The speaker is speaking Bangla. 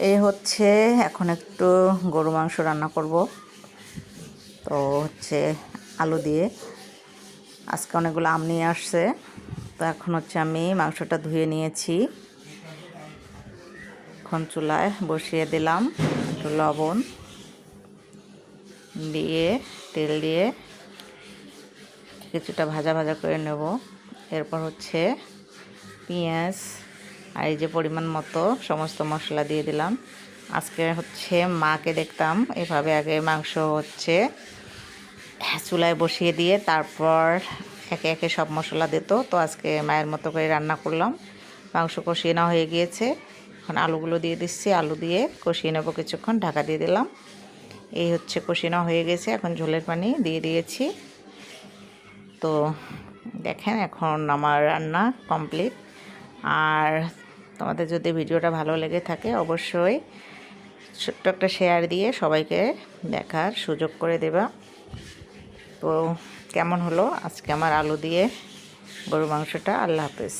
এই হচ্ছে এখন একটু গরু মাংস রান্না করব। তো হচ্ছে আলু দিয়ে, আজকে অনেকগুলো আম নিয়ে আসছে। তো এখন হচ্ছে আমি মাংসটা ধুয়ে নিয়েছি, এখন চুলায় বসিয়ে দিলাম। একটু লবণ দিয়ে তেল দিয়ে কিছুটা ভাজা ভাজা করে নেব। এরপর হচ্ছে পেঁয়াজ আর এই যে পরিমাণ মতো সমস্ত মশলা দিয়ে দিলাম। আজকে হচ্ছে মাকে দেখতাম এভাবে আগে মাংস হচ্ছে চুলায় বসিয়ে দিয়ে তারপর একে একে সব মশলা দিত। তো আজকে মায়ের মতো করে রান্না করলাম। মাংস কষিয়ে নেওয়া হয়ে গিয়েছে, এখন আলুগুলো দিয়ে দিচ্ছি। আলু দিয়ে কষিয়ে নেব কিছুক্ষণ, ঢাকা দিয়ে দিলাম। এই হচ্ছে কষিয়ে নেওয়া হয়ে গেছে, এখন ঝোলের পানি দিয়ে দিয়েছি। তো দেখেন এখন আমার রান্না কমপ্লিট। আর তোমাদের যদি ভিডিওটা ভালো লেগে থাকে অবশ্যই ছোট্ট একটা শেয়ার দিয়ে সবাইকে দেখার সুযোগ করে দেবা। তো কেমন হলো আজকে আমার আলু দিয়ে গরু মাংসটা? আল্লাহ হাফেজ।